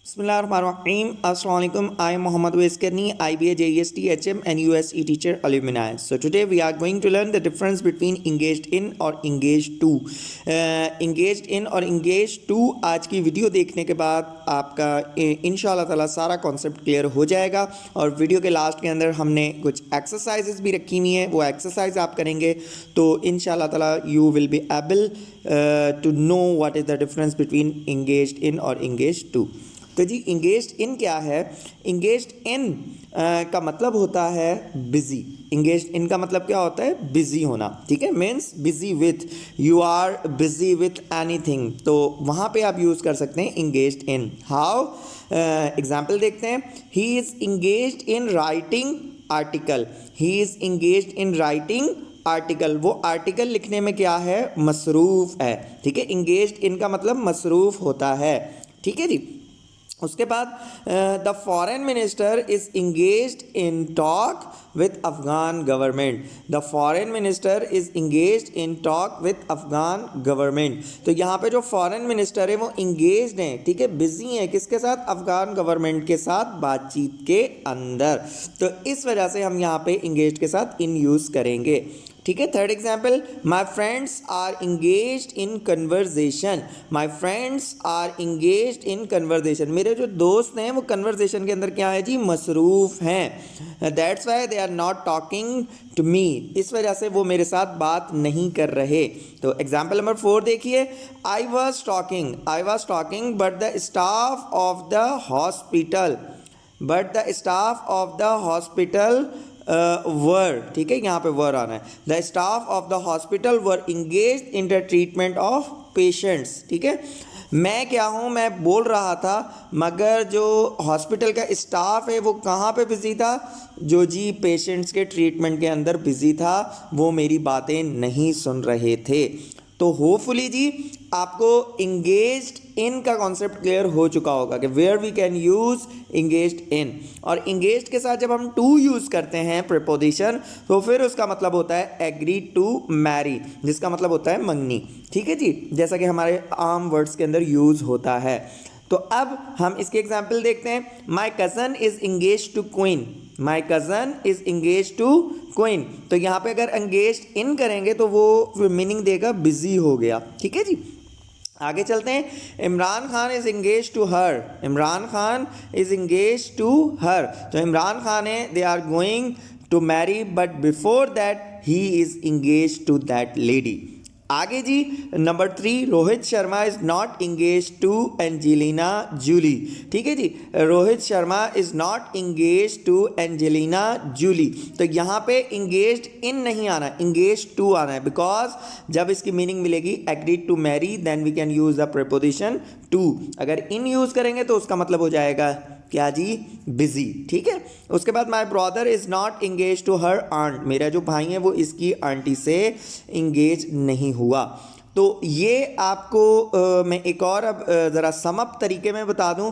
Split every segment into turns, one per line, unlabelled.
Bismillahirrahmanirrahim. Assalamualaikum. I am Muhammad Wais Karni, IBA, JEST, HM and USE teacher alumni. So today we are going to learn the difference between engaged in और engaged to. Engaged in और engaged to आज की video देखने के बाद आपका इंशाल्लाह ताला सारा कॉन्सेप्ट क्लियर हो जाएगा। और वीडियो के लास्ट के अंदर हमने कुछ एक्सरसाइजेस भी रखी हुई हैं, वो एक्सरसाइज आप करेंगे तो इंशाल्लाह ताला you will be able to know what is the difference between engaged in और engaged to। तो जी इंगेज्ड इन क्या है? इंगेज्ड इन का मतलब होता है बिजी। इंगेज्ड इन का मतलब क्या होता है? बिजी होना, ठीक है। Means busy with, you are busy with anything, तो वहाँ पे आप यूज़ कर सकते हैं इंगेज्ड इन। हाउ? एग्जाम्पल देखते हैं। He is engaged in writing article. He is engaged in writing article. वो आर्टिकल लिखने में क्या है? मसरूफ़ है, ठीक है। इंगेज्ड इन का मतलब मसरूफ़ होता है, ठीक है जी। उसके बाद the foreign minister is engaged in talk with Afghan government. The foreign minister is engaged in talk with Afghan government. तो यहाँ पे जो फॉरेन मिनिस्टर है वो इंगेज्ड हैं, ठीक है, बिजी हैं किसके साथ? अफ़गान गवर्नमेंट के साथ बातचीत के अंदर। तो इस वजह से हम यहाँ पे इंगेज्ड के साथ इन यूज़ करेंगे, ठीक है। Third example, my friends are engaged in conversation. My friends are engaged in conversation. मेरे जो दोस्त हैं वो कन्वर्जेशन के अंदर क्या है जी? मसरूफ़ हैं। That's why they are not talking to me. इस वजह से वो मेरे साथ बात नहीं कर रहे। तो एग्जाम्पल नंबर 4 देखिए। I was talking but the staff of the hospital were, ठीक है, यहाँ पे वर आना है। The staff of the hospital were engaged in the treatment of patients, ठीक है। मैं क्या हूँ? मैं बोल रहा था, मगर जो हॉस्पिटल का स्टाफ है वो कहाँ पे बिजी था? जो जी पेशेंट्स के ट्रीटमेंट के अंदर बिजी था, वो मेरी बातें नहीं सुन रहे थे। तो होपफुली जी आपको इंगेज्ड इन का कॉन्सेप्ट क्लियर हो चुका होगा कि where we can use engaged in. और इंगेज्ड के साथ जब हम टू यूज़ करते हैं प्रीपोजिशन, तो फिर उसका मतलब होता है एग्री टू मैरी, जिसका मतलब होता है मंगनी, ठीक है जी, जैसा कि हमारे आम वर्ड्स के अंदर यूज़ होता है। तो अब हम इसके एग्जाम्पल देखते हैं। My cousin is engage to queen. My cousin is engage to queen. तो यहाँ पे अगर इंगेज्ड इन करेंगे तो वो मीनिंग देगा बिजी हो गया, ठीक है जी। आगे चलते हैं। Imran Khan is engage to her. Imran Khan is engage to her. तो इमरान खान है, they are going to marry, but before that he is engage to that lady. आगे जी number 3, Rohit Sharma is not engage to Angelina Jolie, ठीक है जी। Rohit Sharma is not engage to Angelina Jolie. तो यहाँ पे इंगेज्ड इन नहीं आना, इंगेज टू आना है, बिकॉज जब इसकी मीनिंग मिलेगी agreed to marry, then we can use the preposition to. अगर इन यूज़ करेंगे तो उसका मतलब हो जाएगा क्या जी? बिजी, ठीक है। उसके बाद my brother is not engage to her aunt. मेरा जो भाई है वो इसकी आंटी से इंगेज नहीं हुआ। तो ये आपको मैं एक और अब ज़रा समअप तरीके में बता दूं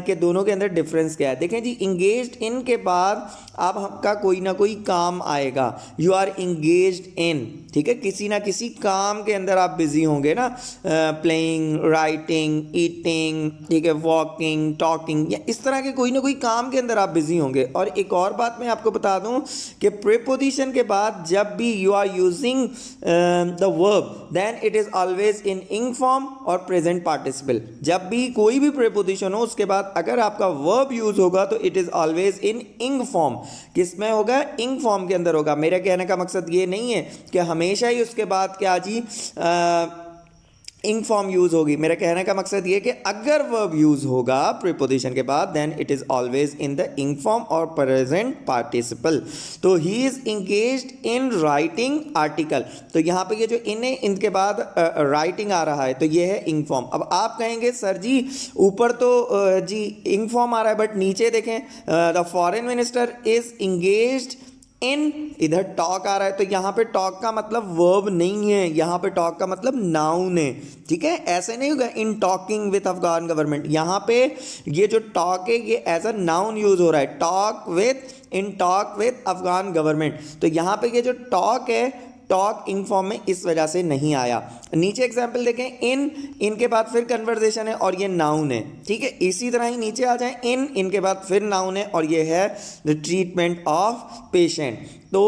कि दोनों के अंदर डिफरेंस क्या है। देखें जी, इंगेज्ड इन के बाद अब आपका कोई ना कोई काम आएगा। यू आर इंगेज्ड इन, ठीक है, किसी ना किसी काम के अंदर आप बिजी होंगे ना, प्लेइंग, राइटिंग, ईटिंग, ठीक है, वॉकिंग, टॉकिंग, या इस तरह के कोई ना कोई काम के अंदर आप बिजी होंगे। और एक और बात मैं आपको बता दूं कि प्रीपोजिशन के बाद जब भी you are using the verb, then it is always in ing form और प्रेजेंट पार्टिसिपल। जब भी कोई भी प्रीपोजिशन हो उसके बाद अगर आपका वर्ब यूज होगा तो it is always in ing form. किस में होगा? इंग फॉर्म के अंदर होगा। मेरा कहने का मकसद ये नहीं है कि हमेशा ही उसके बाद क्या जी इंग फॉर्म यूज होगी। मेरा कहने का मकसद ये कि अगर वर्ब यूज होगा प्रीपोजिशन के बाद, then it is always in the ing form और प्रेजेंट पार्टिसिपल। तो he is engaged in writing article. तो यहाँ पे ये जो इन है, इनके बाद राइटिंग आ रहा है, तो ये है इंग फॉर्म। अब आप कहेंगे सर जी ऊपर तो जी इंग फॉर्म आ रहा है, बट नीचे देखें the foreign minister is engaged in, इधर टॉक आ रहा है। तो यहाँ पे टॉक का मतलब वर्ब नहीं है, यहाँ पे टॉक का मतलब नाउन है, ठीक है। ऐसे नहीं होगा in talking with Afghan government. यहाँ पे ये जो टॉक है ये एज अ नाउन यूज हो रहा है, talk with, in talk with Afghan government. तो यहाँ पे ये जो टॉक है टॉकिंग फॉर्म में इस वजह से नहीं आया। नीचे एग्जाम्पल देखें, इन के बाद फिर कन्वर्जेशन है और ये नाउन है, ठीक है। इसी तरह ही नीचे आ जाए, इन के बाद फिर नाउन है और ये है द ट्रीटमेंट ऑफ पेशेंट। तो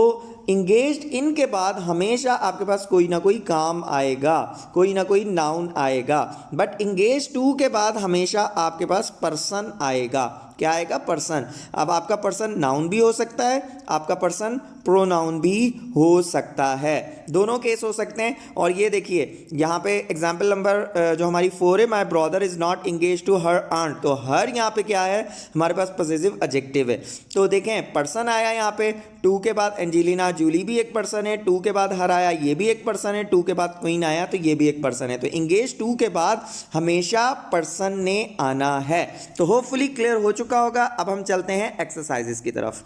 इंगेज्ड इन के बाद हमेशा आपके पास कोई ना कोई काम आएगा, कोई ना कोई नाउन आएगा, बट इंगेज टू के बाद हमेशा आपके पास पर्सन आएगा। क्या आएगा? पर्सन। अब आपका पर्सन नाउन भी हो सकता है, आपका पर्सन प्रोनाउन भी हो सकता है, दोनों केस हो सकते हैं। और ये देखिए यहाँ पे एग्जाम्पल नंबर जो हमारी 4 है, my brother is not engage to her aunt. तो हर यहाँ पे क्या है? हमारे पास पॉसेसिव एडजेक्टिव है। तो देखें पर्सन आया यहाँ पे, टू के बाद एंजेलिना जूली भी एक पर्सन है, टू के बाद हर आया, ये भी एक पर्सन है, टू के बाद क्वीन आया तो ये भी एक पर्सन है। तो इंगेज टू के बाद हमेशा पर्सन ने आना है। तो होपफुली क्लियर हो चुका होगा। अब हम चलते हैं एक्सरसाइजेस की तरफ।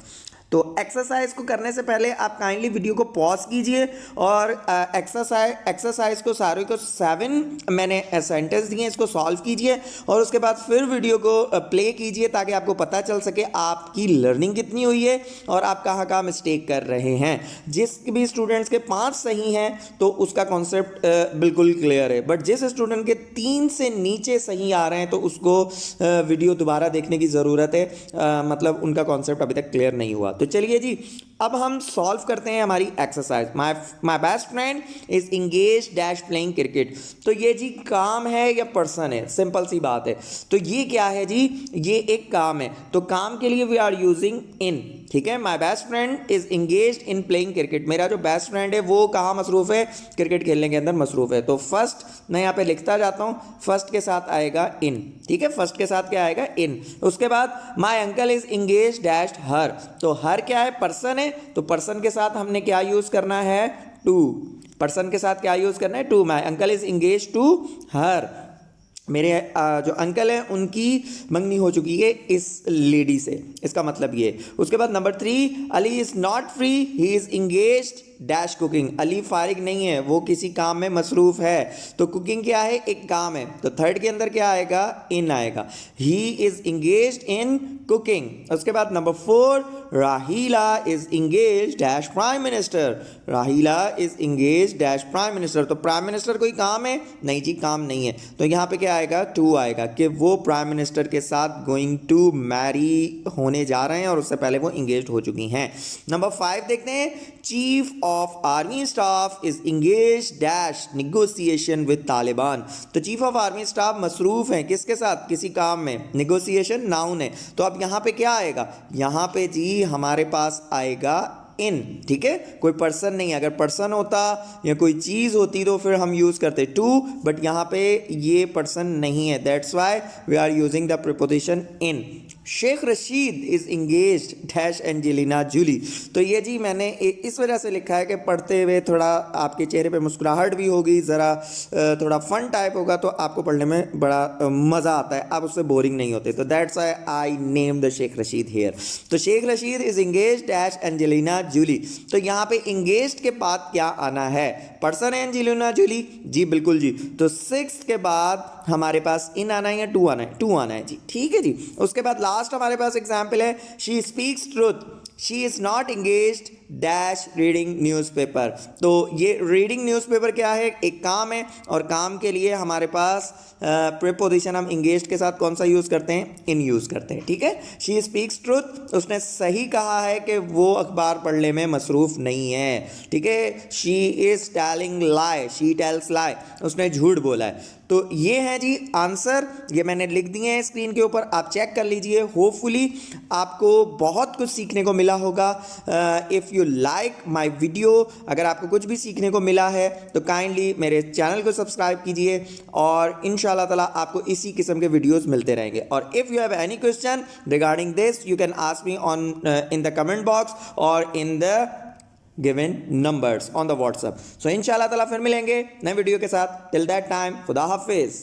तो एक्सरसाइज को करने से पहले आप काइंडली वीडियो को पॉज कीजिए और एक्सरसाइज को सारे को 7 मैंने सेंटेंस दिए, इसको सॉल्व कीजिए और उसके बाद फिर वीडियो को प्ले कीजिए ताकि आपको पता चल सके आपकी लर्निंग कितनी हुई है और आप कहाँ कहाँ मिस्टेक कर रहे हैं। जिस भी स्टूडेंट्स के 5 सही हैं तो उसका कॉन्सेप्ट बिल्कुल क्लियर है, बट जिस स्टूडेंट के 3 से नीचे सही आ रहे हैं तो उसको वीडियो दोबारा देखने की ज़रूरत है, मतलब उनका कॉन्सेप्ट अभी तक क्लियर नहीं हुआ। तो चलिए जी, अब हम सॉल्व करते हैं हमारी exercise. My best friend is engage dash playing cricket. तो ये जी काम है या पर्सन है? सिंपल सी बात है। तो ये क्या है जी? ये एक काम है, तो काम के लिए वी आर यूजिंग इन, ठीक है। My best friend is engage in playing cricket. मेरा जो बेस्ट फ्रेंड है वो कहाँ मसरूफ है? क्रिकेट खेलने के अंदर मसरूफ है। तो फर्स्ट मैं यहाँ पे लिखता जाता हूँ, फर्स्ट के साथ आएगा इन, ठीक है। फर्स्ट के साथ क्या आएगा? इन। उसके बाद माई uncle is engage dash her. तो हर क्या है? पर्सन है, तो पर्सन के साथ हमने क्या यूज करना है? टू। पर्सन के साथ क्या यूज करना है? To. My uncle is engage to her. मेरे जो अंकल हैं उनकी मंगनी हो चुकी है इस लेडी से, इसका मतलब ये। उसके बाद number 3, Ali is not free, he is engaged dash cooking. Ali फारिग नहीं है, वो किसी काम में मसरूफ है। तो कुकिंग क्या है? एक काम है। तो थर्ड के अंदर क्या आएगा? इन आएगा। He is engaged in cooking. उसके बाद number 4, Raheela is engage dash prime minister. Raheela is engage dash prime minister. तो प्राइम मिनिस्टर कोई काम है? नहीं जी, काम नहीं है। तो यहाँ पे क्या आएगा? टू आएगा कि वो प्राइम मिनिस्टर के साथ गोइंग टू मैरी होने जा रहे हैं और उससे पहले वो इंगेज हो चुकी हैं। नंबर 5 देखते हैं, chief of army staff is engage dash negotiation with Taliban. तो चीफ ऑफ आर्मी स्टाफ मसरूफ हैं किसके साथ? किसी काम में। निगोसिएशन नाउन है, तो अब यहाँ पे क्या आएगा? यहाँ पे जी हमारे पास आएगा इन, ठीक है। कोई पर्सन नहीं है। अगर पर्सन होता या कोई चीज़ होती तो फिर हम यूज़ करते टू, बट यहाँ पे ये पर्सन नहीं है, that's why we are using the preposition in. Sheikh Rashid is engaged dash Angelina Jolie. तो ये जी मैंने इस वजह से लिखा है कि पढ़ते हुए थोड़ा आपके चेहरे पे मुस्कुराहट भी होगी, ज़रा थोड़ा फन टाइप होगा, तो आपको पढ़ने में बड़ा मज़ा आता है, आप उससे बोरिंग नहीं होते। तो that's why I name the Sheikh Rashid here. तो Sheikh Rashid is engaged dash Angelina Jolie. तो यहाँ पे इंगेज्ड के बाद क्या आना है? पर्सन है एंजेलिना जूली जी, बिल्कुल जी। तो 6 के बाद हमारे पास इन आना है या टू आना है? टू आना है जी, ठीक है जी। उसके बाद लास्ट हमारे पास एग्जाम्पल है, she speaks truth, she is not engaged dash reading newspaper. तो ये रीडिंग न्यूज़पेपर क्या है? एक काम है और काम के लिए हमारे पास प्रीपोजिशन हम इंगेज्ड के साथ कौन सा यूज़ करते हैं? इन यूज़ करते हैं, ठीक है। शी स्पीक्स ट्रूथ, उसने सही कहा है कि वो अखबार पढ़ने में मसरूफ नहीं है, ठीक है। She is telling lie, she tells lie, उसने झूठ बोला है। तो ये है जी आंसर, ये मैंने लिख दिए हैं स्क्रीन के ऊपर, आप चेक कर लीजिए। होपफुली आपको बहुत कुछ सीखने को मिला होगा। If you like my video, अगर आपको कुछ भी सीखने को मिला है तो काइंडली मेरे चैनल को सब्सक्राइब कीजिए और इंशाल्लाह ताला आपको इसी किस्म के वीडियोस मिलते रहेंगे। और if you have any question regarding this you can ask me on in the comment box और in the given numbers on the WhatsApp. So इंशाल्लाह ताला फिर मिलेंगे नए वीडियो के साथ। टिल दैट टाइम खुदा हाफिज़।